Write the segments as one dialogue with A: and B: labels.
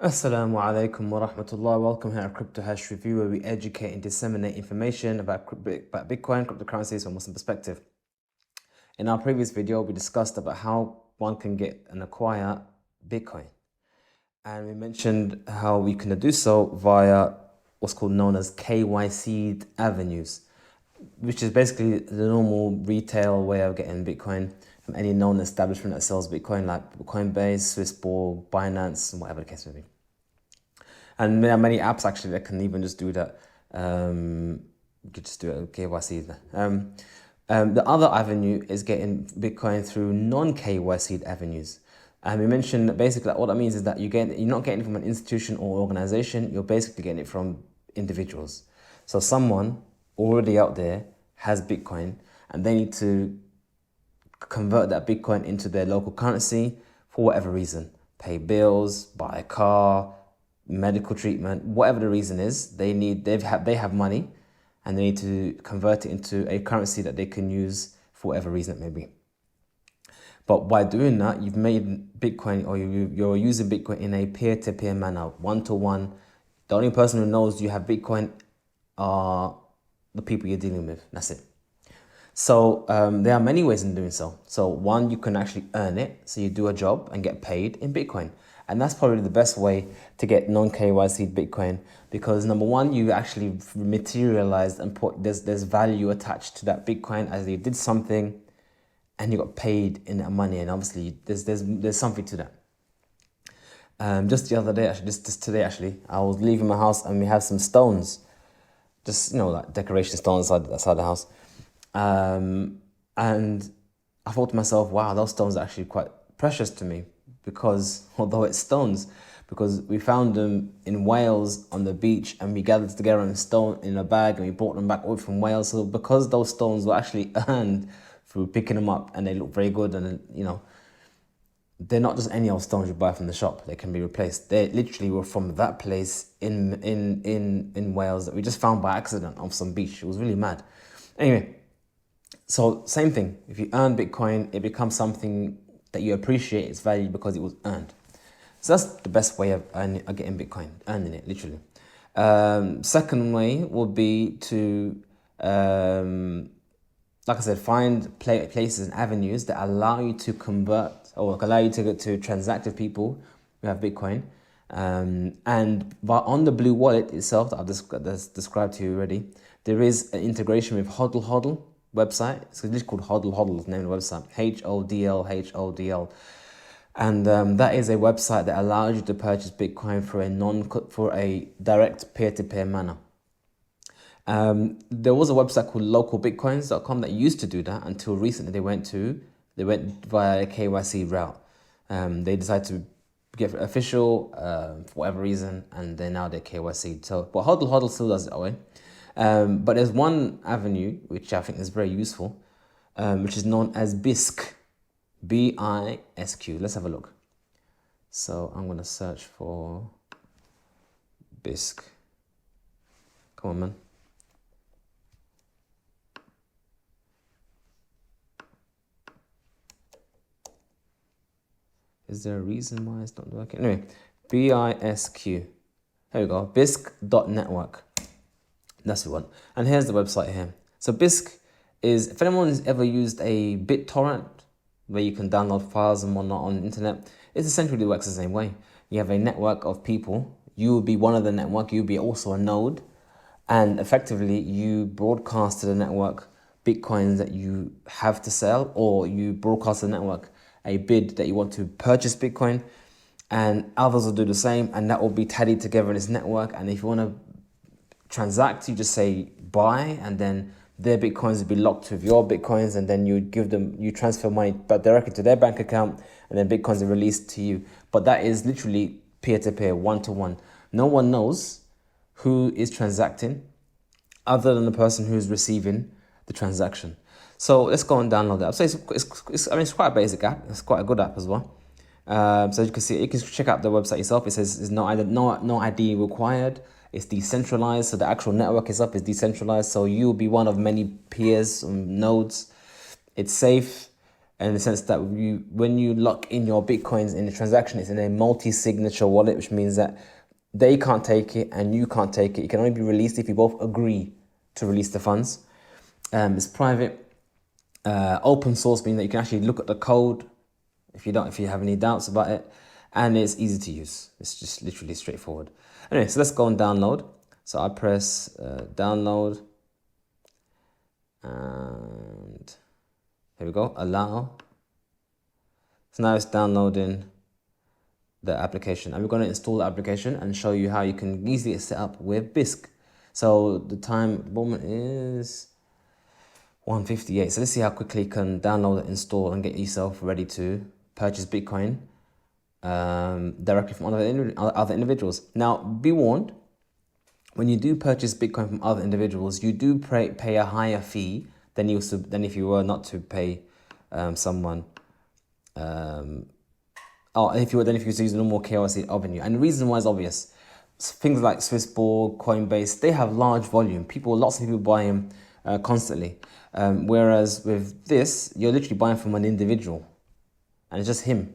A: Assalamu alaikum wa rahmatullah. Welcome here at Crypto Hash Review, where we educate and disseminate information about Bitcoin, cryptocurrencies from a Muslim perspective. In our previous video, we discussed about how one can get and acquire Bitcoin. And we mentioned how we can do so via what's called known as KYC avenues, which is basically the normal retail way of getting Bitcoin from any known establishment that sells Bitcoin, like Coinbase, Swissborg, Binance, and whatever the case may be. And there are many apps actually that can even just do that. You could just do it with KYC. The other avenue is getting Bitcoin through non-KYC avenues. And we mentioned that basically what that means is that you're not getting it from an institution or organization, you're basically getting it from individuals. So someone already out there has Bitcoin and they need to convert that Bitcoin into their local currency for whatever reason. Pay bills, buy a car, medical treatment, whatever the reason is, they have money and they need to convert it into a currency that they can use for whatever reason it may be. But by doing that, you've made Bitcoin, or you're using Bitcoin in a peer-to-peer manner, one-to-one. The only person who knows you have Bitcoin are the people you're dealing with. That's it. So there are many ways in doing so. So one, you can actually earn it. So you do a job and get paid in Bitcoin. And that's probably the best way to get non-KYC Bitcoin, because number one, you actually materialized and there's value attached to that Bitcoin as you did something and you got paid in that money. And obviously there's something to that. Just the other day, actually, just today, actually, I was leaving my house and we have some stones, just, like decoration stones outside the house. And I thought to myself, wow, those stones are actually quite precious to me, because although it's stones, because we found them in Wales on the beach and we gathered together in a bag and we brought them back over from Wales. So because those stones were actually earned through picking them up and they look very good, and they're not just any old stones you buy from the shop. They can be replaced. They literally were from that place in Wales that we just found by accident on some beach. It was really mad. Anyway, so same thing. If you earn Bitcoin, it becomes something that you appreciate its value because it was earned. So that's the best way of getting Bitcoin, earning it, literally. Second way would be to, like I said, find places and avenues that allow you to convert or allow you to transact with people who have Bitcoin. And on the Blue Wallet itself that I've described to you already, there is an integration with HODL website. It's literally called HODL is the name of the website, HODL. And that is a website that allows you to purchase Bitcoin for a direct peer-to-peer manner. There was a website called localbitcoins.com that used to do that until recently they went via a KYC route. They decided to get official for whatever reason, and they're KYC. So, but HODL still does it that way. But there's one avenue which I think is very useful, which is known as Bisq, BISQ. Let's have a look. So I'm going to search for Bisq. Come on, man. Is there a reason why it's not working? Anyway, BISQ. There we go. Bisq.network. That's the one. And here's the website here. So Bisq is, if anyone's ever used a BitTorrent, where you can download files and whatnot on the internet, it essentially works the same way. You have a network of people. You will be one of the network. You'll be also a node. And effectively, you broadcast to the network Bitcoins that you have to sell, or you broadcast to the network a bid that you want to purchase Bitcoin. And others will do the same, and that will be tallied together in this network. And if you want to transact, you just say buy, and then their Bitcoins will be locked with your Bitcoins, and then you transfer money back directly to their bank account, and then Bitcoins are released to you. But that is literally peer-to-peer, one-to-one. No one knows who is transacting other than the person who's receiving the transaction. So let's go and download that. So it's quite a basic app. It's quite a good app as well. So you can see, you can check out the website yourself. It says there's no ID required. It's decentralized, so the actual network itself is decentralized. So you'll be one of many peers and nodes. It's safe. in the sense that when you lock in your Bitcoins in the transaction, it's in a multi-signature wallet, which means that they can't take it and you can't take it. It can only be released if you both agree to release the funds. It's private, open source, meaning that you can actually look at the code if you have any doubts about it, and it's easy to use. It's just literally straightforward. Anyway, so let's go and download. So I press download, and here we go, allow. So now it's downloading the application, and we're going to install the application and show you how you can easily set up with Bisq. So the time at the moment is 1:58. So let's see how quickly you can download it, install, and get yourself ready to purchase Bitcoin directly from other individuals. Now, be warned, when you do purchase Bitcoin from other individuals, you do pay a higher fee than if you were not to pay someone. If you were to use the normal KYC avenue. And the reason why is obvious. Things like Swissborg, Coinbase, they have large volume. Lots of people buy them constantly. Whereas with this, you're literally buying from an individual, and it's just him.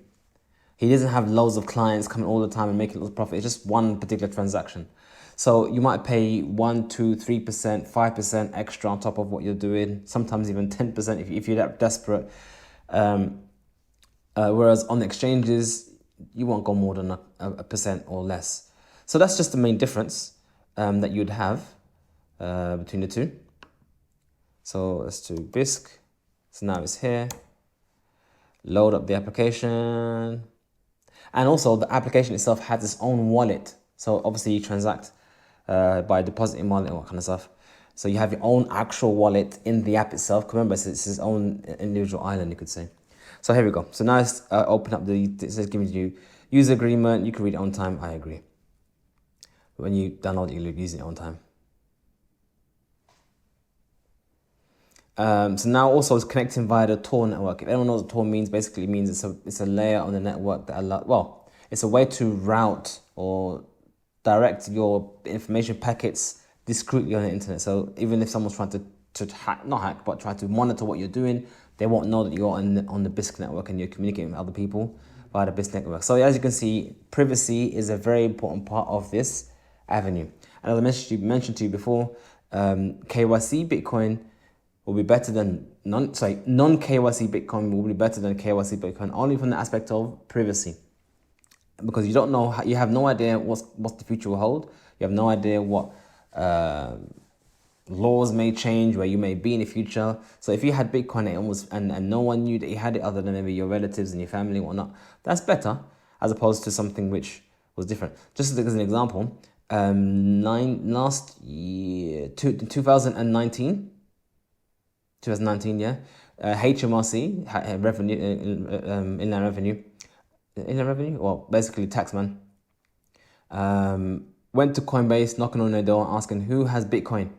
A: He doesn't have loads of clients coming all the time and making lots of profit. It's just one particular transaction. So you might pay 1%, 2%, 3%, 5% extra on top of what you're doing. Sometimes even 10% if you're that desperate. Whereas on the exchanges, you won't go more than a percent or less. So that's just the main difference that you'd have between the two. So let's do Bisq. So now it's here. Load up the application. And also the application itself has its own wallet. So obviously you transact by depositing wallet and all that kind of stuff. So you have your own actual wallet in the app itself. Remember, it's its own individual island, you could say. So here we go. So now it's open up it says giving you user agreement. You can read it on time. I agree. But when you download it, you'll use it on time. So now also it's connecting via the Tor network. If anyone knows what Tor means, basically it means it's a layer on the network that it's a way to route or direct your information packets discreetly on the internet. So even if someone's trying to try to monitor what you're doing, they won't know that you're on the Bisq network and you're communicating with other people via the Bisq network. So as you can see, privacy is a very important part of this avenue. And as I mentioned to you before, KYC Bitcoin will be better than non-KYC Bitcoin will be better than KYC Bitcoin only from the aspect of privacy, because you don't know, you have no idea what the future will hold. You have no idea what laws may change, where you may be in the future. So if you had Bitcoin and no one knew that you had it other than maybe your relatives and your family and whatnot, that's better as opposed to something which was different. Just as an example, last year, 2019, yeah, HMRC, revenue, inland revenue, well, basically taxman, went to Coinbase, knocking on their door, asking who has Bitcoin.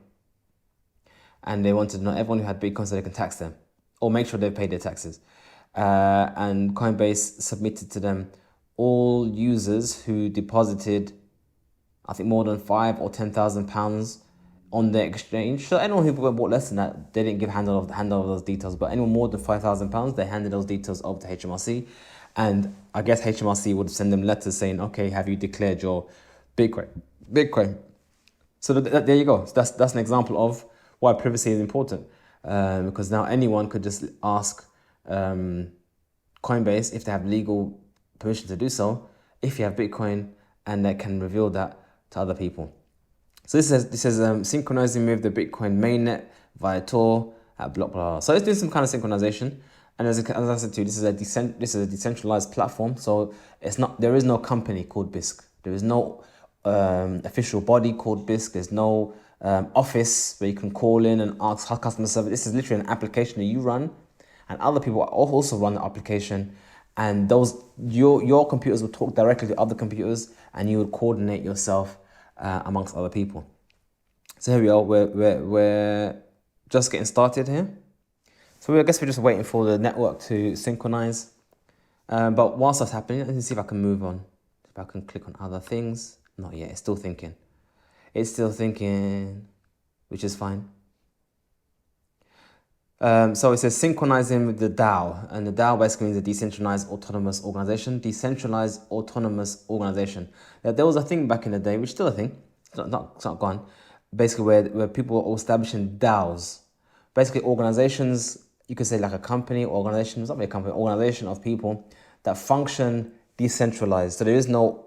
A: And they wanted to know everyone who had Bitcoin so they can tax them or make sure they paid their taxes. And Coinbase submitted to them all users who deposited, I think, more than £5,000 or £10,000 on their exchange. So anyone who bought less than that, they didn't give hand over those details. But anyone more than £5,000, they handed those details over to HMRC. And I guess HMRC would send them letters saying, okay, have you declared your Bitcoin? So there you go. So that's an example of why privacy is important. Because now anyone could just ask Coinbase if they have legal permission to do so, if you have Bitcoin, and they can reveal that to other people. So this says synchronizing with the Bitcoin mainnet via Tor at blah blah. So it's doing some kind of synchronization. And as I said to you, this is a decentralized platform. So there is no company called Bisq. There is no official body called Bisq. There's no office where you can call in and ask customer service. This is literally an application that you run, and other people also run the application. And your computers will talk directly to other computers, and you would coordinate yourself amongst other people. So here we are. We're just getting started here. So I guess we're just waiting for the network to synchronize. But whilst that's happening, let me see if I can move on. If I can click on other things. Not yet. It's still thinking. It's still thinking, which is fine. So it says synchronizing with the DAO, and the DAO basically means a decentralized autonomous organization. Decentralized autonomous organization. There was a thing back in the day, which is still a thing. It's not gone. Basically, where people were establishing DAOs, basically organizations. You could say like a company, organization, it's not really a company, organization of people that function decentralized. So there is no,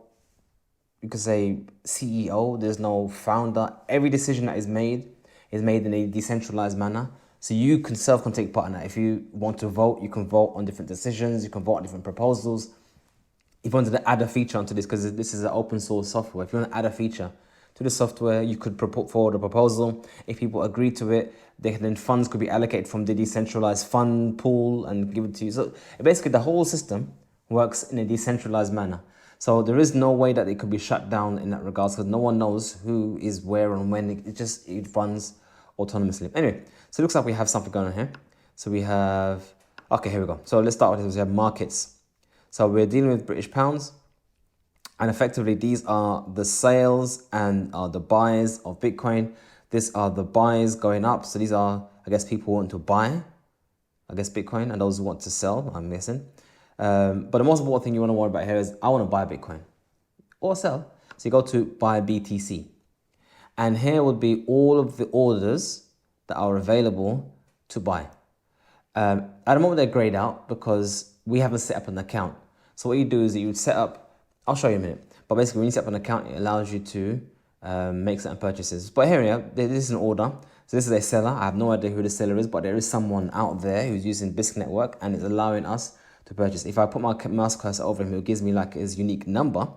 A: you could say, CEO. There's no founder. Every decision that is made in a decentralized manner. So you can take part in that. If you want to vote, you can vote on different decisions. You can vote on different proposals. If you wanted to add a feature onto this, because this is an open source software, if you want to add a feature to the software, you could put forward a proposal. If people agree to it, then funds could be allocated from the decentralized fund pool and given to you. So basically the whole system works in a decentralized manner. So there is no way that it could be shut down in that regards, because no one knows who is where and when. It runs autonomously. Anyway, so it looks like we have something going on here. So we have, okay, here we go. So let's start with this. We have markets. So we're dealing with British pounds. And effectively, these are the sales and the buys of Bitcoin. These are the buys going up. So these are, I guess, people want to buy, I guess, Bitcoin, and those who want to sell, I'm guessing. But the most important thing you want to worry about here is I want to buy Bitcoin or sell. So you go to buy BTC. And here would be all of the orders that are available to buy. At the moment, they're grayed out because we haven't set up an account. So what you do is that you would set up, I'll show you in a minute, but basically when you set up an account, it allows you to make certain purchases. But here, this is an order. So this is a seller. I have no idea who the seller is, but there is someone out there who's using Bisq network and it's allowing us to purchase. If I put my mouse cursor over him, it gives me like his unique number.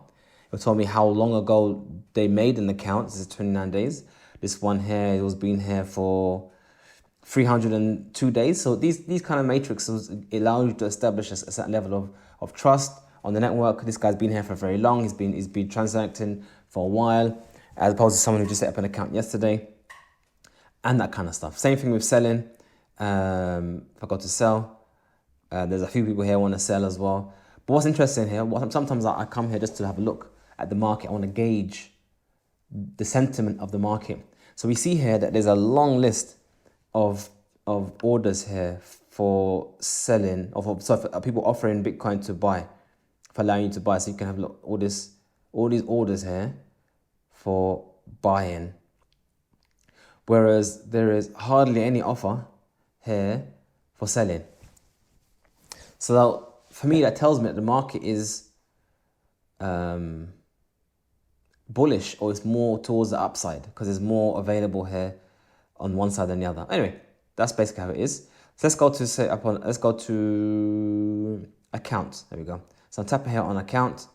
A: It told me how long ago they made an account. This is 29 days. This one here, it was been here for 302 days. So these kind of matrices allow you to establish a certain level of trust on the network. This guy's been here for very long. He's been transacting for a while, as opposed to someone who just set up an account yesterday, and that kind of stuff. Same thing with selling. If I go to sell, there's a few people here who want to sell as well. But what's interesting here, sometimes I come here just to have a look at the market. I want to gauge the sentiment of the market. So we see here that there's a long list of orders here for selling, for people offering Bitcoin to buy, for allowing you to buy. So you can have all these orders here for buying, whereas there is hardly any offer here for selling. So for me, that tells me that the market is bullish, or it's more towards the upside because there's more available here on one side than the other. Anyway, that's basically how it is. So let's go to account. There we go. So I'm tapping here on account.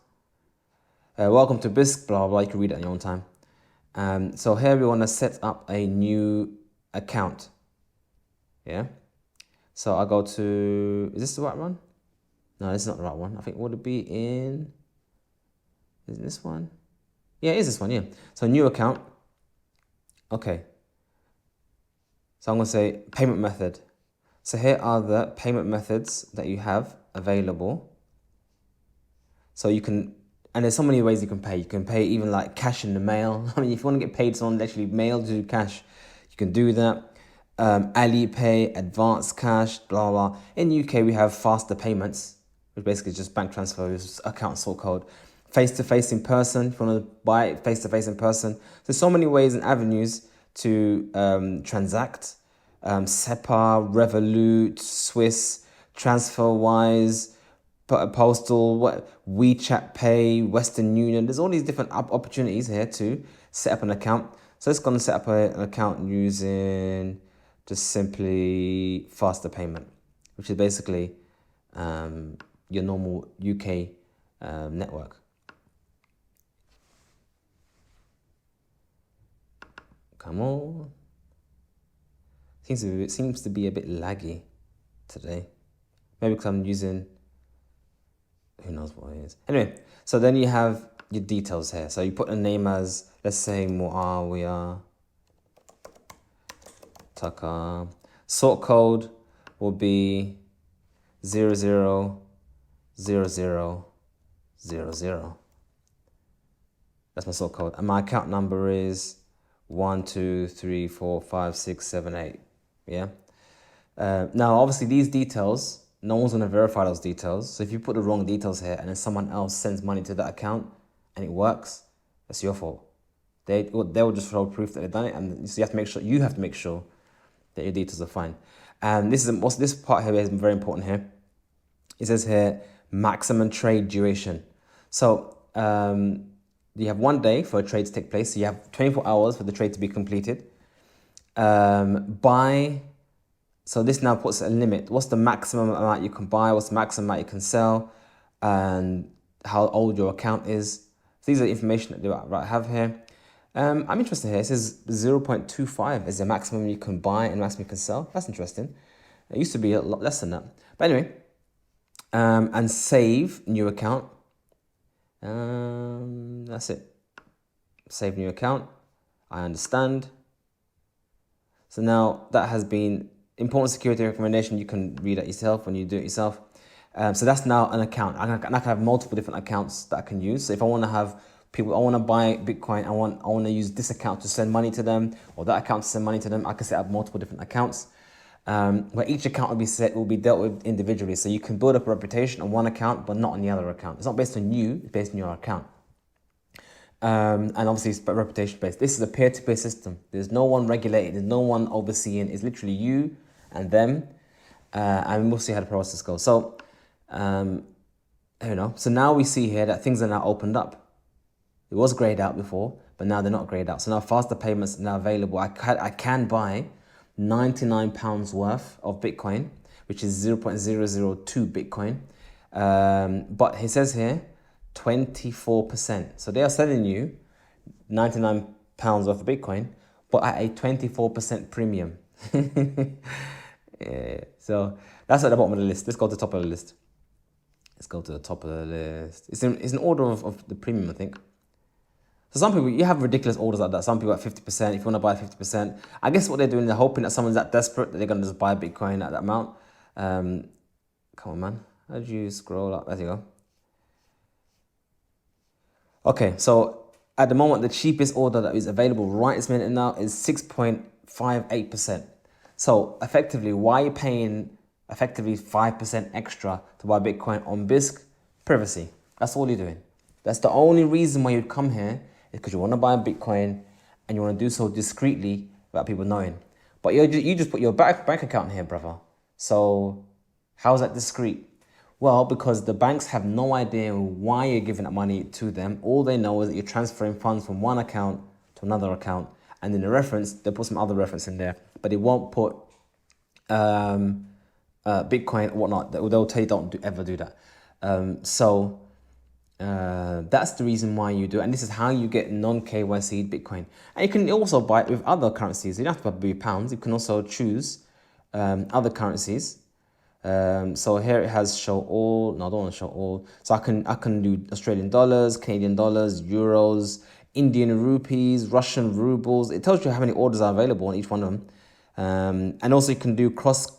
A: Welcome to Bisq, blah, blah, blah. You can read it on your own time. So here we want to set up a new account. Yeah. So I go to, is this the right one? No, this is not the right one. I think would it be in, is this one? Yeah, it is this one, yeah. So new account. Okay. So I'm going to say payment method. So here are the payment methods that you have available. So you can, and there's so many ways you can pay. You can pay even like cash in the mail. I mean, if you want to get paid someone actually mailed you cash, you can do that. Alipay, advanced cash, blah, blah. In the UK, we have faster payments, which basically is just bank transfers, account sort code. Face-to-face in person, if you want to buy it face-to-face in person. So many ways and avenues to transact. SEPA, Revolut, Swiss, TransferWise, Postal, WeChat Pay, Western Union. There's all these different opportunities here to set up an account. So it's going to set up an account using just simply faster payment, which is basically your normal UK network. Come on. Seems to be a bit laggy today. Maybe because I'm using, who knows what it is. Anyway, so then you have your details here. So you put a name as, let's say, Muawiyah Taka. Sort code will be 000000. That's my sort code. And my account number is 1, 2, 3, 4, 5, 6, 7, 8. Yeah. Now, obviously, these details, no one's going to verify those details. So if you put the wrong details here and then someone else sends money to that account and it works, that's your fault. They will just throw proof that they've done it, and so you have to make sure that your details are fine. And this part here is very important here. It says here maximum trade duration. So you have 1 day for a trade to take place. So you have 24 hours for the trade to be completed. So this now puts a limit. What's the maximum amount you can buy? What's the maximum amount you can sell? And how old your account is. So these are the information that I have here. I'm interested here. It says 0.25 is the maximum you can buy and maximum you can sell. That's interesting. It used to be a lot less than that. But anyway, and save new account. That's it. Save new account. I understand. So now that has been important security recommendation. You can read that yourself when you do it yourself. So that's now an account. I can have multiple different accounts that I can use. So if I want to have people, I want to buy Bitcoin, I want to use this account to send money to them, or that account to send money to them, I can set up multiple different accounts. Where each account will be dealt with individually. So you can build up a reputation on one account, but not on the other account. It's not based on you, it's based on your account. And obviously it's reputation based. This is a peer-to-peer system. There's no one regulated, there's no one overseeing. It's literally you and them. And we'll see how the process goes. So, So now we see here that things are now opened up. It was grayed out before, but now they're not grayed out. So now faster payments are now available. I can buy £99 worth of Bitcoin, which is 0.002 Bitcoin. But he says here, 24%. So they are selling you £99 worth of Bitcoin, but at a 24% premium. Yeah, so that's at the bottom of the list. Let's go to the top of the list. It's in order of the premium, I think. So some people, you have ridiculous orders like that. Some people at 50%, if you want to buy 50%. I guess what they're doing, they're hoping that someone's that desperate that they're going to just buy Bitcoin at that amount. Come on, man. How did you scroll up? There you go. Okay, so at the moment, the cheapest order that is available right this minute now is 6.58%. So effectively, why are you paying effectively 5% extra to buy Bitcoin on Bisq? Privacy. That's all you're doing. That's the only reason why you'd come here, is because you want to buy Bitcoin and you want to do so discreetly without people knowing. But you just put your bank account here, brother. So how is that discreet? Well, because the banks have no idea why you're giving that money to them. All they know is that you're transferring funds from one account to another account. And in the reference, they'll put some other reference in there. But they won't put Bitcoin or whatnot. They'll tell you don't ever do that. That's the reason why you do it. And this is how you get non-KYC Bitcoin. And you can also buy it with other currencies. You don't have to buy pounds. You can also choose other currencies. So here it has show all. No, I don't want to show all. So I can do Australian dollars, Canadian dollars, euros, Indian rupees, Russian rubles. It tells you how many orders are available on each one of them. And also you can do cross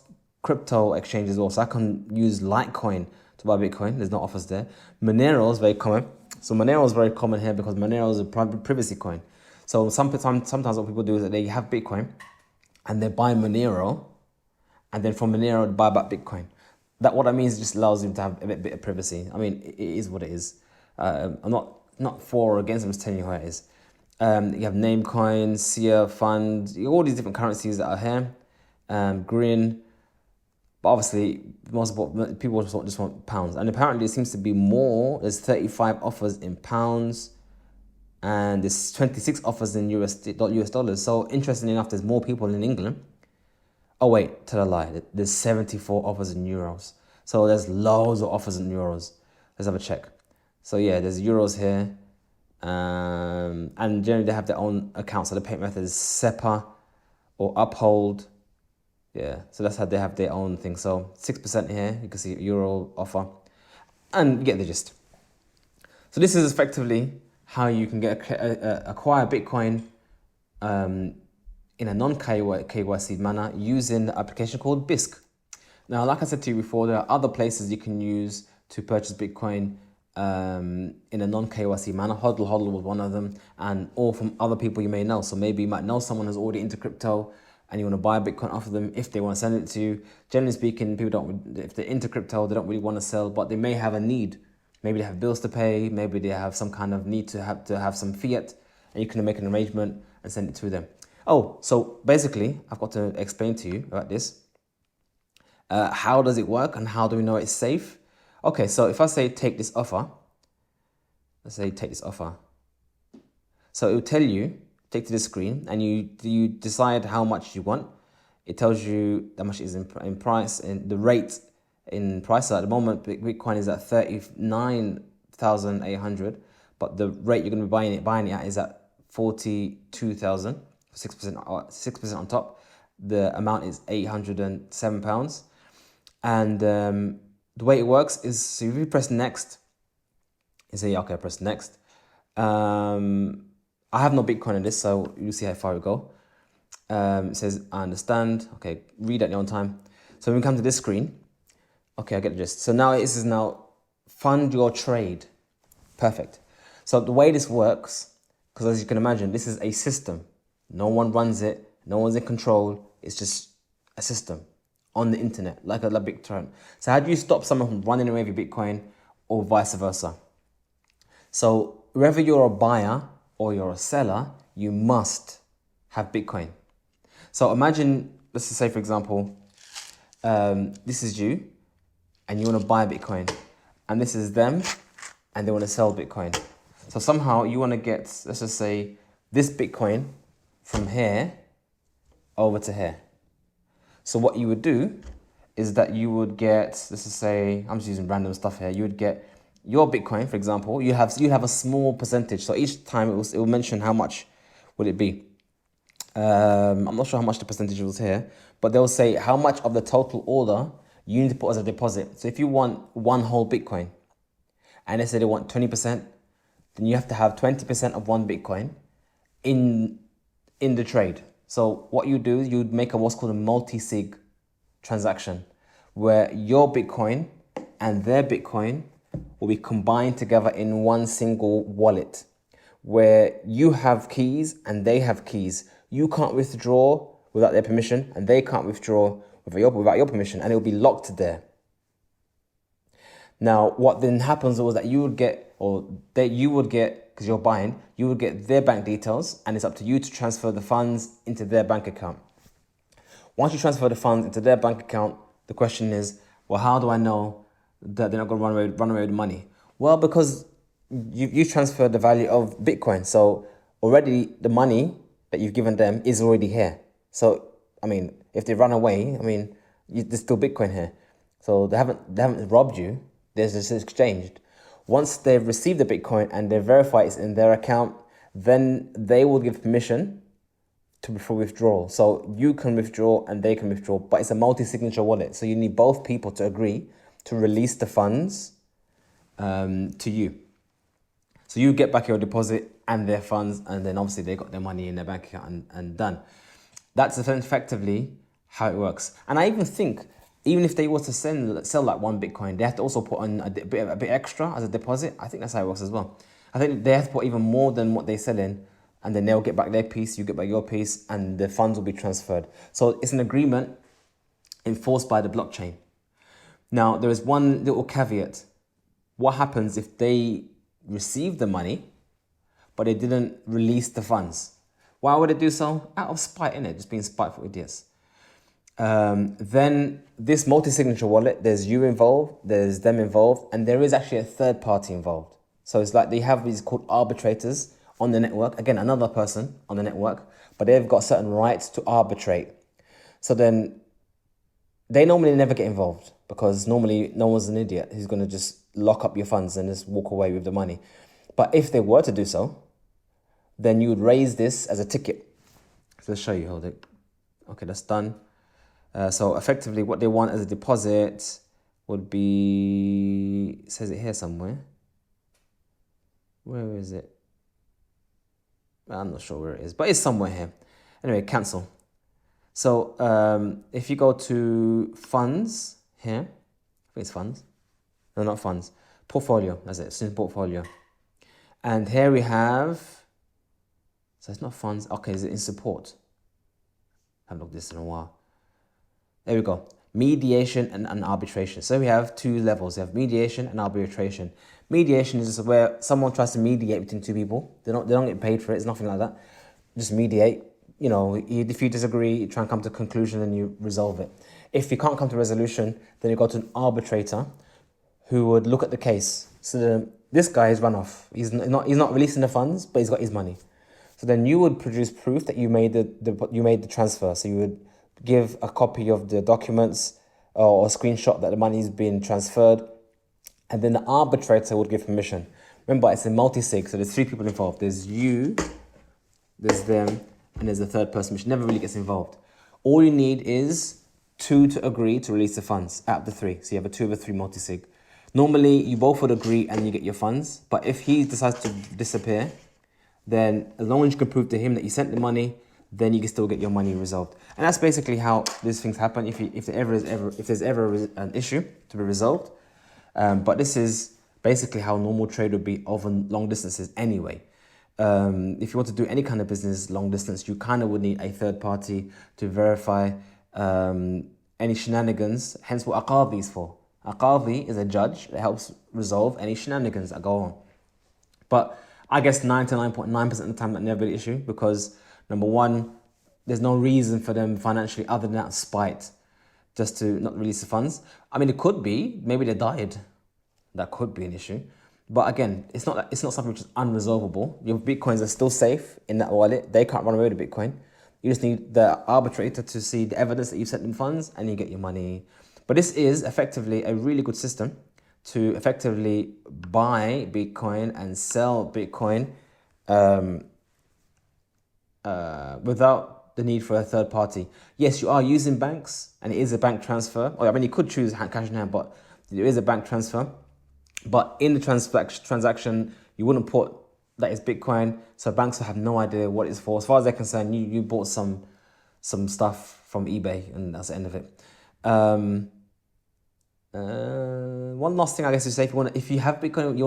A: crypto exchanges as well. So I can use Litecoin to buy Bitcoin. There's no offers there. Monero is very common. So Monero is very common here because Monero is a privacy coin. So sometimes what people do is that they have Bitcoin and they buy Monero, and then from Monero they buy back Bitcoin. What that means is just allows them to have a bit of privacy. I mean, it is what it is. I'm not for or against, I'm just telling you how it is. You have Namecoin, Sia Fund, all these different currencies that are here. Grin. But obviously, most people just want pounds. And apparently, it seems to be more. There's 35 offers in pounds. And there's 26 offers in US dollars. So, interestingly enough, there's more people in England. Oh, wait, tell a lie. There's 74 offers in euros. So, there's loads of offers in euros. Let's have a check. So, yeah, there's euros here. And generally, they have their own accounts. So, the payment method is SEPA or Uphold. Yeah, so that's how they have their own thing. So 6% here, you can see euro offer, and you get the gist. So this is effectively how you can acquire Bitcoin in a non-KYC manner using the application called Bisq. Now, like I said to you before, there are other places you can use to purchase Bitcoin in a non-KYC manner. Hodl was one of them, or from other people you may know. So maybe you might know someone who's already into crypto. and you want to buy Bitcoin off of them if they want to send it to you. Generally speaking, people don't, if they're into crypto, they don't really want to sell, but they may have a need. Maybe they have bills to pay, maybe they have some kind of need to have some fiat, and you can make an arrangement and send it to them. Oh, so basically, I've got to explain to you about this. How does it work and how do we know it's safe? Okay, so if I say take this offer, let's say take this offer. So it will tell you, take to the screen, and you decide how much you want. It tells you how much it is in price, and the rate in price. So at the moment, Bitcoin is at 39,800, but the rate you're going to be buying it at is at 42,000, 6% on top. The amount is £807. And the way it works is, so if you press next, you say, okay, press next. I have no Bitcoin in this, so you'll see how far we go. It says, I understand. Okay, read at your own time. So when we come to this screen, okay, I get the gist. So now this is now fund your trade. Perfect. So the way this works, because as you can imagine, this is a system. No one runs it. No one's in control. It's just a system on the internet, like a Bitcoin. So how do you stop someone from running away with your Bitcoin or vice versa? So whether you're a buyer or you're a seller, you must have Bitcoin. So imagine, let's just say, for example, this is you and you want to buy Bitcoin, and this is them and they want to sell Bitcoin. So somehow you want to get, let's just say, this Bitcoin from here over to here. So what you would do is that you would get, let's just say, I'm just using random stuff here. You would get your Bitcoin, for example. You have a small percentage. So each time it will mention how much would it be. I'm not sure how much the percentage was here, but they'll say how much of the total order you need to put as a deposit. So if you want one whole Bitcoin, and they say they want 20%, then you have to have 20% of one Bitcoin in the trade. So what you do is you'd make what's called a multisig transaction, where your Bitcoin and their Bitcoin will be combined together in one single wallet, where you have keys and they have keys. You can't withdraw without their permission, and they can't withdraw without your permission, and it will be locked there. Now, what then happens was that you would get, because you're buying, you would get their bank details, and it's up to you to transfer the funds into their bank account. Once you transfer the funds into their bank account, the question is, well, how do I know that they're not going to run away with the money? Well, because you transferred the value of Bitcoin. So already the money that you've given them is already here. So, I mean, if they run away, I mean, there's still Bitcoin here. So they haven't robbed you. There's just exchanged. Once they've received the Bitcoin and they verify it's in their account, then they will give permission for withdrawal. So you can withdraw and they can withdraw, but it's a multi-signature wallet. So you need both people to agree to release the funds to you. So you get back your deposit and their funds, and then obviously they got their money in their bank account and done. That's effectively how it works. And I even think, even if they were to sell like one Bitcoin, they have to also put on a bit extra as a deposit. I think that's how it works as well. I think they have to put even more than what they sell in, and then they'll get back their piece, you get back your piece, and the funds will be transferred. So it's an agreement enforced by the blockchain. Now, there is one little caveat. What happens if they receive the money, but they didn't release the funds? Why would they do so? Out of spite, innit? Just being spiteful idiots. Then this multi-signature wallet, there's you involved, there's them involved, and there is actually a third party involved. So it's like they have these called arbitrators on the network. Again, another person on the network, but they've got certain rights to arbitrate. So then they normally never get involved, because normally no one's an idiot who's going to just lock up your funds and just walk away with the money. But if they were to do so, then you would raise this as a ticket. So let's show you, hold it. Okay, that's done. So effectively what they want as a deposit would be, it says it here somewhere. Where is it? I'm not sure where it is, but it's somewhere here. Anyway, cancel. So if you go to funds here, I think it's funds. No, not funds. Portfolio, that's it, it's in portfolio. And here we have, so it's not funds, okay, is it in support? haven't looked at this in a while. There we go. Mediation and arbitration. So we have two levels. We have mediation and arbitration. Mediation is where someone tries to mediate between two people. They don't get paid for it. It's nothing like that. Just mediate. You know, if you disagree, you try and come to a conclusion and you resolve it. If you can't come to a resolution, then you go to an arbitrator who would look at the case. So this guy is run off. He's not releasing the funds, but he's got his money. So then you would produce proof that you made the transfer. So you would give a copy of the documents or a screenshot that the money's been transferred, and then the arbitrator would give permission. Remember, it's a multisig, so there's three people involved. There's you, there's them, and there's a third person, which never really gets involved. All you need is two to agree to release the funds out of the three. So you have a 2 over 3 multisig. Normally, you both would agree and you get your funds, but if he decides to disappear, then as long as you can prove to him that you sent the money, then you can still get your money resolved. And that's basically how these things happen if there's ever an issue to be resolved. But this is basically how normal trade would be over long distances anyway. If you want to do any kind of business long distance, you kind of would need a third party to verify any shenanigans, hence what a qadi is for. A qadi is a judge that helps resolve any shenanigans that go on. But I guess 99.9% of the time that never be an issue, because number one, there's no reason for them financially other than that spite just to not release the funds. I mean, it could be, maybe they died. That could be an issue. But again, it's not something which is unresolvable. Your Bitcoins are still safe in that wallet. They can't run away with the Bitcoin. You just need the arbitrator to see the evidence that you've sent them funds and you get your money. But this is effectively a really good system to effectively buy Bitcoin and sell Bitcoin without the need for a third party. Yes, you are using banks and it is a bank transfer. Or, I mean, you could choose cash in hand, but there is a bank transfer. But in the transaction, you wouldn't put that is Bitcoin, so banks will have no idea what it's for. As far as they're concerned, you bought some stuff from eBay, and that's the end of it. One last thing I guess to say, if you have Bitcoin, you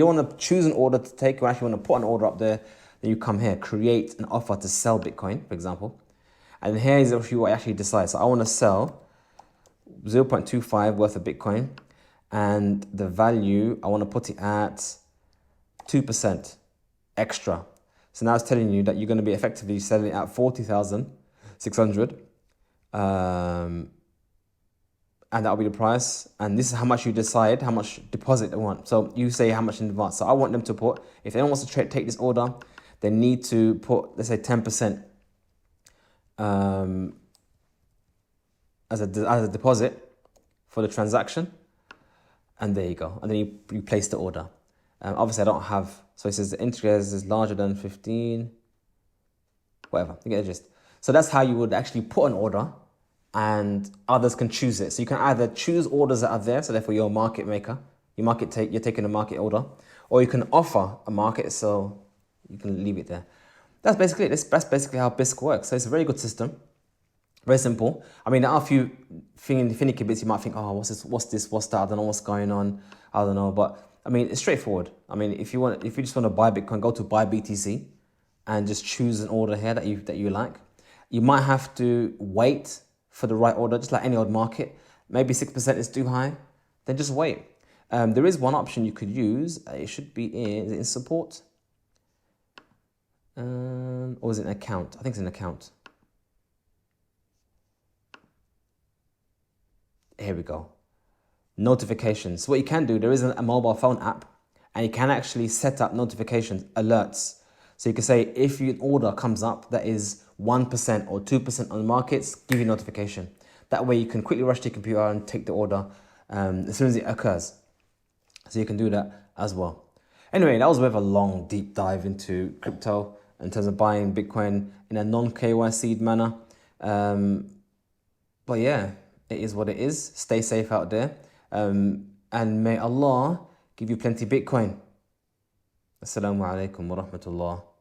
A: want to choose an order to take, you actually want to put an order up there. Then you come here, create an offer to sell Bitcoin, for example, and here is what you actually decide. So I want to sell 0.25 worth of Bitcoin. And the value, I want to put it at 2% extra. So now it's telling you that you're going to be effectively selling it at 40,600. And that'll be the price. And this is how much you decide, how much deposit they want. So you say how much in advance. So I want them to put, if anyone wants to take this order, they need to put, let's say 10% as a deposit for the transaction. And there you go. And then you place the order. Obviously, I don't have, so it says the interest is larger than 15, whatever, you get the gist. So that's how you would actually put an order and others can choose it. So you can either choose orders that are there, so therefore you're a market maker, you're taking a market order, or you can offer a market, so you can leave it there. That's basically it. That's basically how Bisq works. So it's a very good system. Very simple. I mean, there are a few finicky bits you might think, oh, what's that? I don't know what's going on. I don't know. But I mean, it's straightforward. I mean, if you just want to buy Bitcoin, go to buy BTC and just choose an order here that you like. You might have to wait for the right order, just like any old market. Maybe 6% is too high, then just wait. There is one option you could use. It should be is it in support? Or is it an account? I think it's an account. Here we go. Notifications. So what you can do, there is a mobile phone app and you can actually set up notifications, alerts. So you can say if an order comes up that is 1% or 2% on the markets, give you a notification. That way you can quickly rush to your computer and take the order as soon as it occurs. So you can do that as well. Anyway, that was a bit of a long, deep dive into crypto in terms of buying Bitcoin in a non-KYC manner. But yeah, it is what it is. Stay safe out there. And may Allah give you plenty Bitcoin. Assalamu alaikum wa rahmatullah.